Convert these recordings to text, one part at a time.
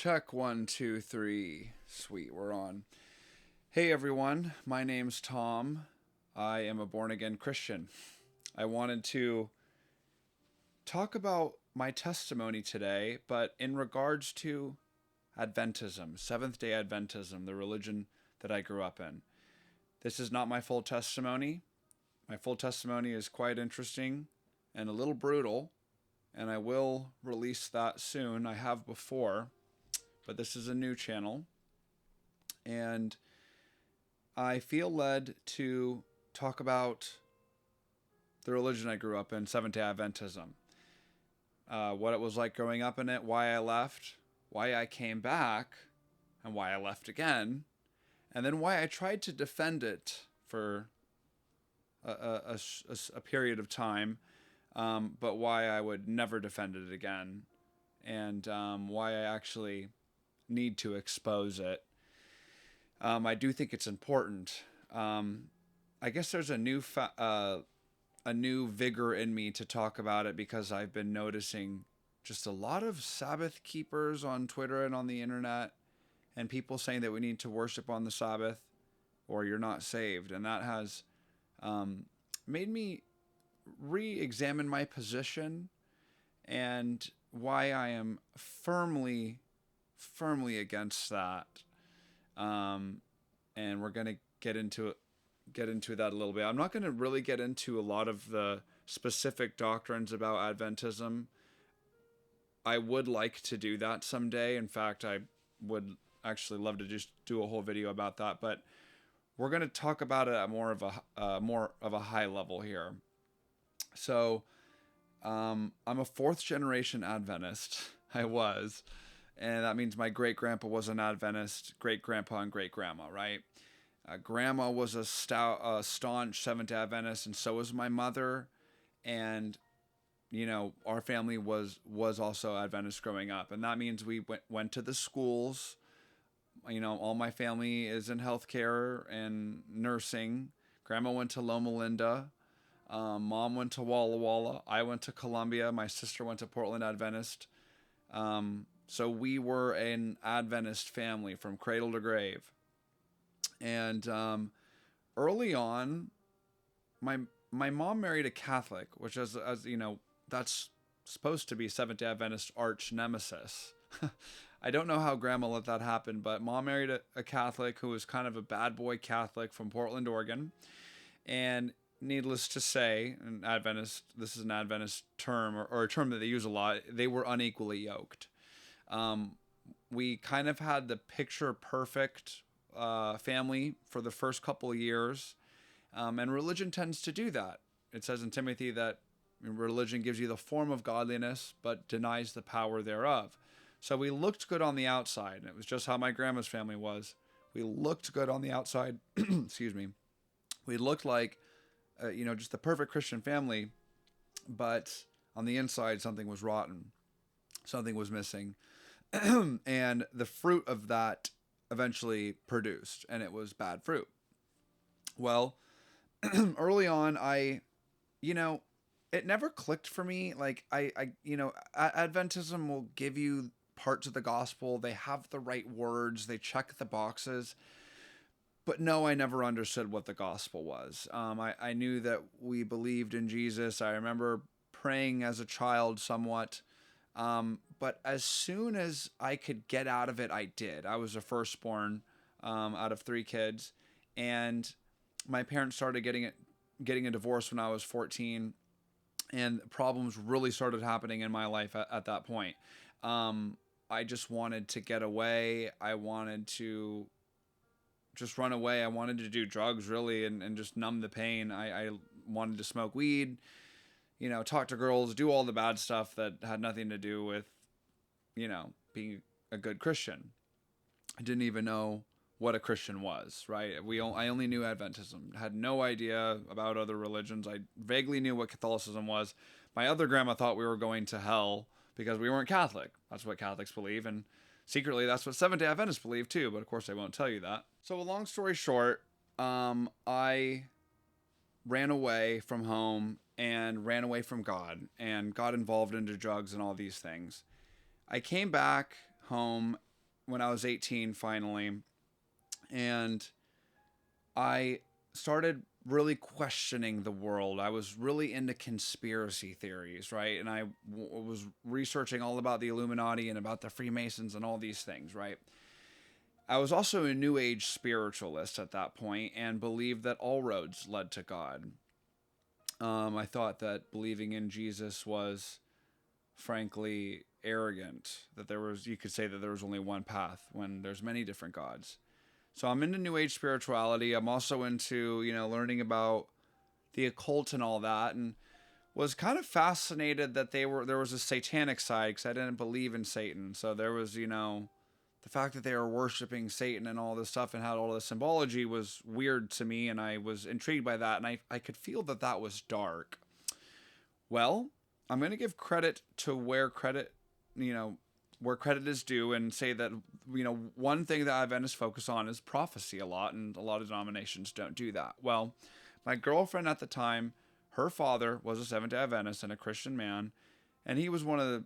Check 1, 2, 3. Sweet, we're on. Hey everyone, my name's Tom. I am a born again Christian. I wanted to talk about my testimony today, but in regards to Adventism, Seventh Day Adventism, the religion that I grew up in. This is not my full testimony. My full testimony is quite interesting and a little brutal, and I will release that soon. I have before, but this is a new channel, and I feel led to talk about the religion I grew up in, Seventh Day Adventism. What it was like growing up in it, why I left, why I came back, and why I left again, and then why I tried to defend it for a period of time, but why I would never defend it again, and why I actually need to expose it. I do think it's important. I guess there's a new vigor in me to talk about it because I've been noticing just a lot of Sabbath keepers on Twitter and on the internet, and people saying that we need to worship on the Sabbath or you're not saved. And that has made me re-examine my position and why I am firmly against that. And we're going to get into that a little bit. I'm not going to really get into a lot of the specific doctrines about Adventism. I would like to do that someday. In fact, I would actually love to just do a whole video about that, but we're going to talk about it at more of a high level here. So, I'm a fourth generation Adventist. I was, and that means my great grandpa was an Adventist, great grandpa and great grandma, right? Grandma was a staunch Seventh Day Adventist, and so was my mother. And our family was also Adventist growing up, and that means we went to the schools. All my family is in healthcare and nursing. Grandma went to Loma Linda. Mom went to Walla Walla. I went to Columbia. My sister went to Portland Adventist. So we were an Adventist family from cradle to grave. And early on, my mom married a Catholic, which is, as you know, that's supposed to be Seventh Day Adventist arch nemesis. I don't know how Grandma let that happen, but Mom married a Catholic who was kind of a bad boy Catholic from Portland, Oregon. And needless to say, this is an Adventist term, or a term that they use a lot, they were unequally yoked. We kind of had the picture perfect family for the first couple of years. And religion tends to do that. It says in Timothy that religion gives you the form of godliness, but denies the power thereof. So we looked good on the outside, and it was just how my grandma's family was. We looked good on the outside. Excuse me. We looked like, just the perfect Christian family, but on the inside, something was rotten. Something was missing. And the fruit of that eventually produced, and it was bad fruit. Well, early on, it never clicked for me. Like Adventism will give you parts of the gospel. They have the right words. They check the boxes. But no, I never understood what the gospel was. I knew that we believed in Jesus. I remember praying as a child somewhat. But as soon as I could get out of it, I did. I was a firstborn out of 3 kids. And my parents started getting a divorce when I was 14. And problems really started happening in my life at that point. I just wanted to get away. I wanted to just run away. I wanted to do drugs, really, and just numb the pain. I wanted to smoke weed, talk to girls, do all the bad stuff that had nothing to do with, being a good Christian. I didn't even know what a Christian was, right? I only knew Adventism, had no idea about other religions. I vaguely knew what Catholicism was. My other grandma thought we were going to hell because we weren't Catholic. That's what Catholics believe, and secretly that's what Seventh Day Adventists believe too, but of course they won't tell you that. So a long story short, I ran away from home and ran away from God and got involved into drugs and all these things. I came back home when I was 18 finally, and I started really questioning the world. I was really into conspiracy theories, right? And was researching all about the Illuminati and about the Freemasons and all these things, right? I was also a New Age spiritualist at that point and believed that all roads led to God. I thought that believing in Jesus was, frankly, arrogant. That you could say that there was only one path when there's many different gods. So I'm into New Age spirituality. I'm also into, learning about the occult and all that, and was kind of fascinated that there was a satanic side because I didn't believe in Satan. So there was, the fact that they were worshiping Satan and all this stuff and had all this symbology was weird to me, and I was intrigued by that, and I could feel that was dark. Well, I'm going to give credit to where credit is due and say that, one thing that Adventists focus on is prophecy a lot, and a lot of denominations don't do that. Well, my girlfriend at the time, her father was a Seventh Day Adventist and a Christian man, and he was one of the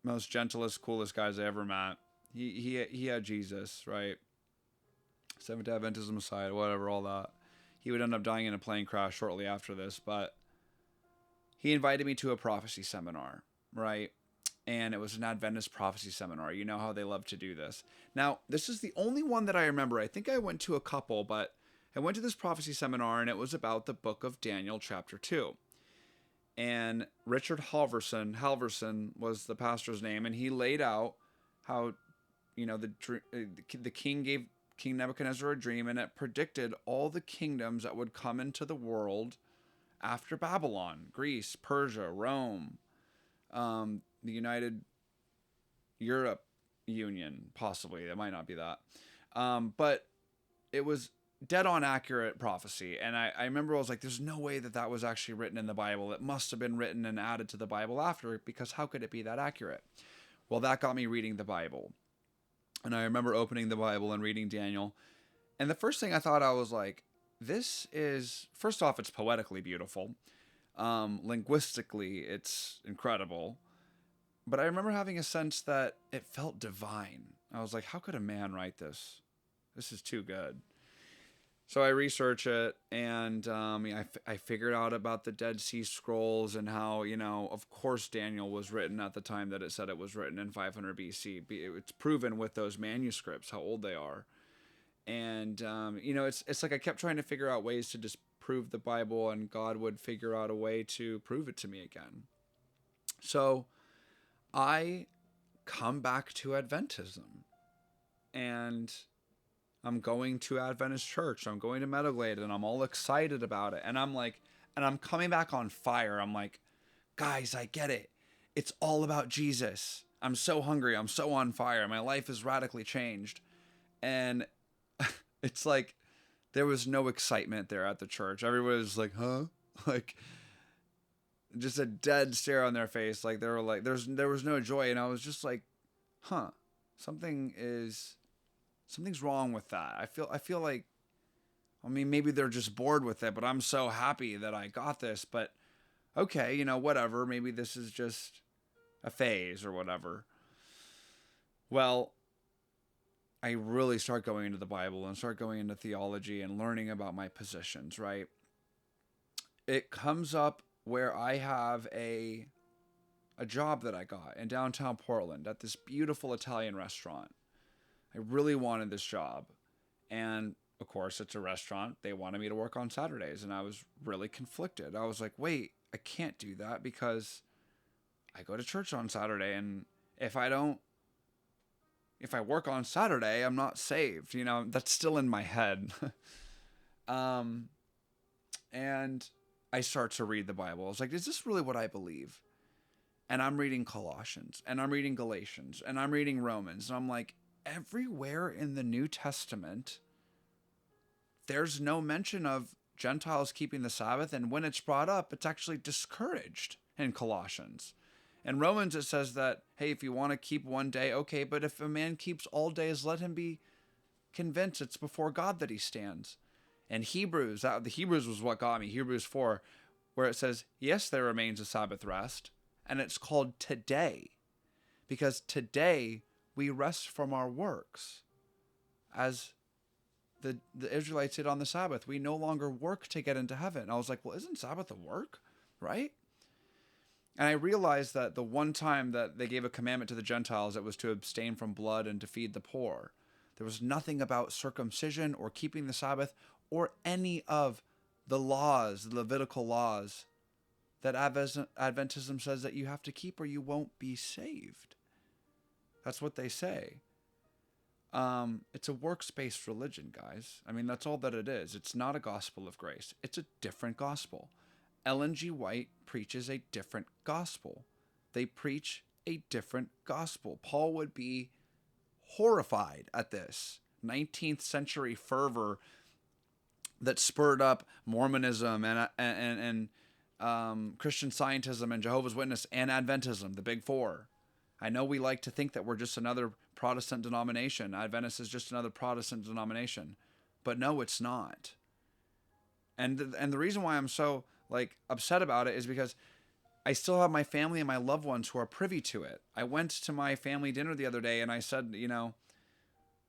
most gentlest, coolest guys I ever met. He had Jesus, right? Seventh Day Adventist Messiah, whatever, all that. He would end up dying in a plane crash shortly after this, but he invited me to a prophecy seminar, right? And it was an Adventist prophecy seminar. You know how they love to do this. Now, this is the only one that I remember. I think I went to a couple, but I went to this prophecy seminar, and it was about the book of Daniel, chapter 2. And Richard Halverson was the pastor's name, and he laid out how, the king gave King Nebuchadnezzar a dream, and it predicted all the kingdoms that would come into the world after Babylon: Greece, Persia, Rome, the United Europe Union, possibly. That might not be that. But it was dead on accurate prophecy. And I remember I was like, there's no way that was actually written in the Bible. It must have been written and added to the Bible after, because how could it be that accurate? Well, that got me reading the Bible. And I remember opening the Bible and reading Daniel. And the first thing I thought, I was like, this is, first off, it's poetically beautiful. Linguistically, it's incredible. But I remember having a sense that it felt divine. I was like, how could a man write this? This is too good. So I research it, and I figured out about the Dead Sea Scrolls and how, of course Daniel was written at the time that it said it was written in 500 BC. It's proven with those manuscripts how old they are. And, it's like I kept trying to figure out ways to disprove the Bible, and God would figure out a way to prove it to me again. So I come back to Adventism, and I'm going to Adventist Church. I'm going to Meadowglade, and I'm all excited about it. And I'm coming back on fire. I'm like, guys, I get it. It's all about Jesus. I'm so hungry. I'm so on fire. My life is radically changed. And it's like, there was no excitement there at the church. Everybody was like, huh? Like, just a dead stare on their face. Like, they were like, there was no joy. And I was just like, huh, something's wrong with that. I feel like, maybe they're just bored with it, but I'm so happy that I got this. But okay, whatever. Maybe this is just a phase or whatever. Well, I really start going into the Bible and start going into theology and learning about my positions, right? It comes up where I have a job that I got in downtown Portland at this beautiful Italian restaurant. I really wanted this job. And of course, it's a restaurant. They wanted me to work on Saturdays, and I was really conflicted. I was like, wait, I can't do that because I go to church on Saturday, and if I work on Saturday, I'm not saved. That's still in my head. And I start to read the Bible. I was like, is this really what I believe? And I'm reading Colossians, and I'm reading Galatians, and I'm reading Romans. And I'm like, everywhere in the New Testament, there's no mention of Gentiles keeping the Sabbath. And when it's brought up, it's actually discouraged in Colossians. In Romans, it says that, hey, if you want to keep one day, okay, but if a man keeps all days, let him be convinced it's before God that he stands. And Hebrews, the Hebrews was what got me, Hebrews 4, where it says, yes, there remains a Sabbath rest, and it's called today, because today we rest from our works as the Israelites did on the Sabbath. We no longer work to get into heaven. And I was like, well, isn't Sabbath a work? Right? And I realized that the one time that they gave a commandment to the Gentiles, it was to abstain from blood and to feed the poor. There was nothing about circumcision or keeping the Sabbath or any of the laws, the Levitical laws, that Adventism says that you have to keep or you won't be saved. That's what they say. It's a works-based religion, guys. I mean, that's all that it is. It's not a gospel of grace. It's a different gospel. Ellen G. White preaches a different gospel. They preach a different gospel. Paul would be horrified at this 19th century fervor that spurred up Mormonism and Christian Scientism and Jehovah's Witness and Adventism, the big four. I know we like to think that we're just another Protestant denomination. Adventist is just another Protestant denomination. But no, it's not. And the reason why I'm so upset about it is because I still have my family and my loved ones who are privy to it. I went to my family dinner the other day and I said,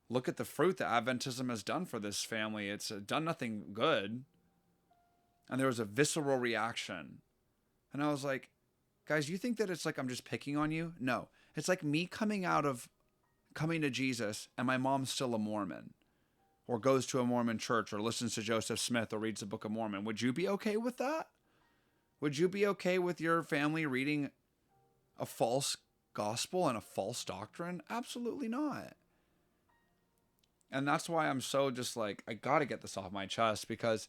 look at the fruit that Adventism has done for this family. It's done nothing good. And there was a visceral reaction. And I was like, guys, you think that it's like I'm just picking on you? No. It's like me coming to Jesus and my mom's still a Mormon or goes to a Mormon church or listens to Joseph Smith or reads the Book of Mormon. Would you be okay with that? Would you be okay with your family reading a false gospel and a false doctrine? Absolutely not. And that's why I'm so just like, I got to get this off my chest because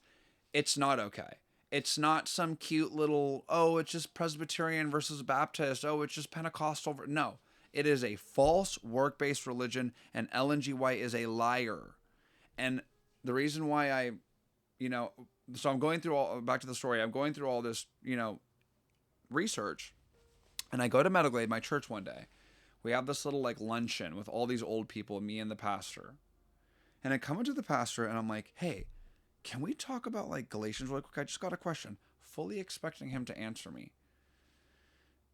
it's not okay. It's not some cute little, oh, it's just Presbyterian versus Baptist. Oh, it's just Pentecostal. No, it is a false work-based religion, and Ellen G. White is a liar. And the reason why so I'm going through back to the story, I'm going through all this, research, and I go to Meadow Glade, my church, one day. We have this little luncheon with all these old people, me and the pastor. And I come into the pastor and I'm like, hey, can we talk about Galatians really quick? I just got a question, fully expecting him to answer me.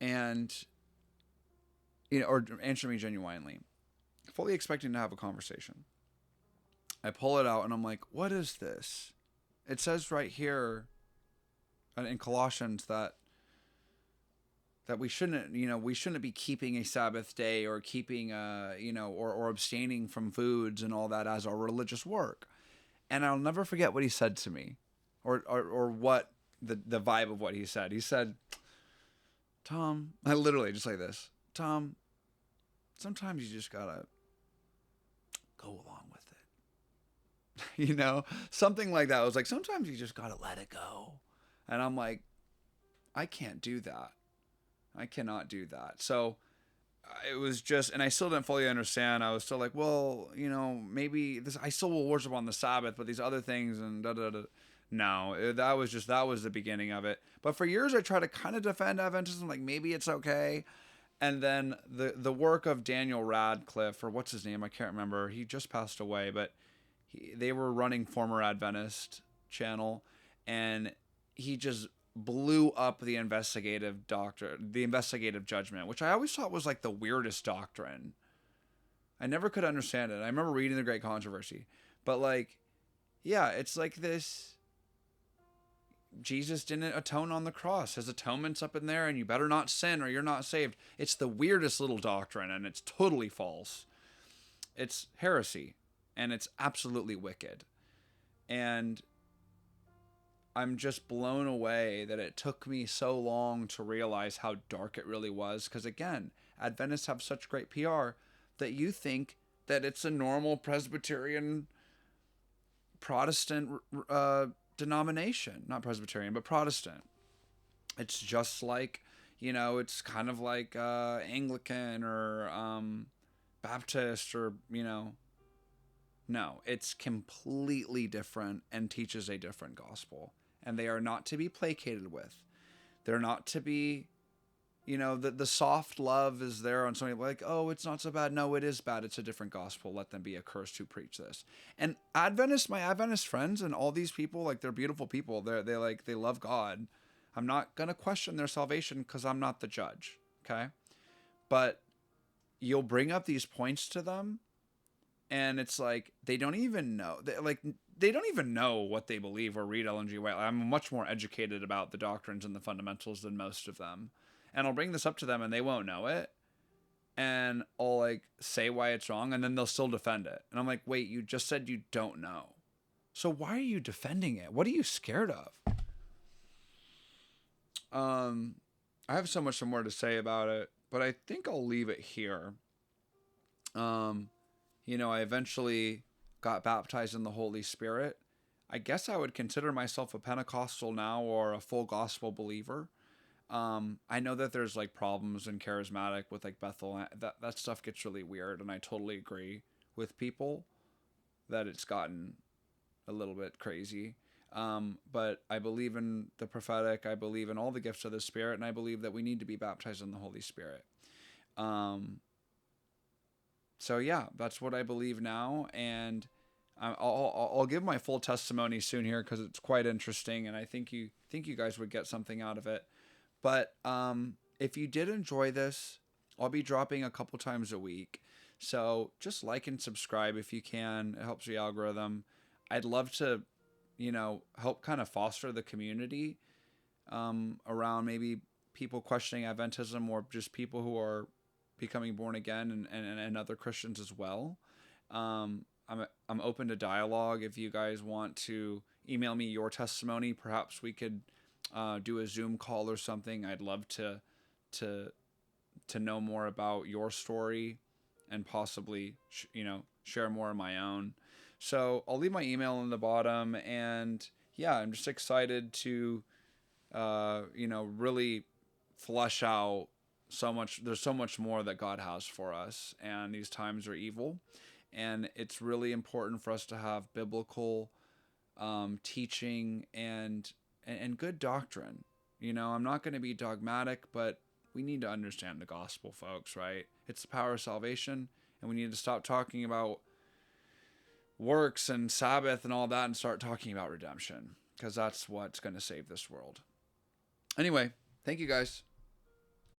And, or answer me genuinely, fully expecting to have a conversation. I pull it out and I'm like, what is this? It says right here in Colossians that we shouldn't be keeping a Sabbath day or keeping or abstaining from foods and all that as our religious work. And I'll never forget what he said to me, or what the vibe of what he said. He said, Tom, I literally just like this, Tom, sometimes you just gotta go along with it. Something like that. I was like, sometimes you just gotta let it go. And I'm like, I can't do that. I cannot do that. So it was just, and I still didn't fully understand. I was still like, well, maybe this, I still will worship on the Sabbath, but these other things and da da da. No, that was the beginning of it. But for years, I tried to kind of defend Adventism, like maybe it's okay. And then the work of Daniel Radcliffe, or what's his name? I can't remember. He just passed away, but they were running Former Adventist channel, and he just blew up the investigative judgment, which I always thought was the weirdest doctrine. I never could understand it. I remember reading The Great Controversy, but it's like this. Jesus didn't atone on the cross. His atonement's up in there, and you better not sin or you're not saved. It's the weirdest little doctrine, and it's totally false. It's heresy, and it's absolutely wicked. And I'm just blown away that it took me so long to realize how dark it really was. Because again, Adventists have such great PR that you think that it's a normal Presbyterian Protestant denomination. Not Presbyterian, but Protestant. It's just it's kind of like Anglican or Baptist or, No, it's completely different and teaches a different gospel. And they are not to be placated with. They're not to be, the soft love is there on somebody oh, it's not so bad. No, it is bad. It's a different gospel. Let them be accursed who preach this. And my Adventist friends and all these people, they're beautiful people. They love God. I'm not going to question their salvation because I'm not the judge. Okay. But you'll bring up these points to them, and it's like they don't even know. They don't even know what they believe or read Ellen G. White. I'm much more educated about the doctrines and the fundamentals than most of them, and I'll bring this up to them, and they won't know it. And I'll like say why it's wrong, and then they'll still defend it. And I'm like, wait, you just said you don't know. So why are you defending it? What are you scared of? I have so much more to say about it, but I think I'll leave it here. I eventually got baptized in the Holy Spirit. I guess I would consider myself a Pentecostal now or a full gospel believer. I know that there's like problems in charismatic with like Bethel. That stuff gets really weird, and I totally agree with people that it's gotten a little bit crazy. But I believe in the prophetic. I believe in all the gifts of the Spirit, and I believe that we need to be baptized in the Holy Spirit. So yeah, that's what I believe now, and I'll give my full testimony soon here because it's quite interesting, and I think you guys would get something out of it. But if you did enjoy this, I'll be dropping a couple times a week, so just like and subscribe if you can. It helps the algorithm. I'd love to, help kind of foster the community around maybe people questioning Adventism or just people who are becoming born again and other Christians as well. I'm open to dialogue. If you guys want to email me your testimony, perhaps we could do a Zoom call or something. I'd love to know more about your story and possibly share more of my own. So I'll leave my email in the bottom, and yeah, I'm just excited to really flesh out so much. There's so much more that God has for us, and these times are evil, and it's really important for us to have biblical teaching and good doctrine. I'm not going to be dogmatic, but we need to understand the gospel, folks, right? It's the power of salvation, and we need to stop talking about works and Sabbath and all that and start talking about redemption, because that's what's going to save this world. Anyway, thank you guys.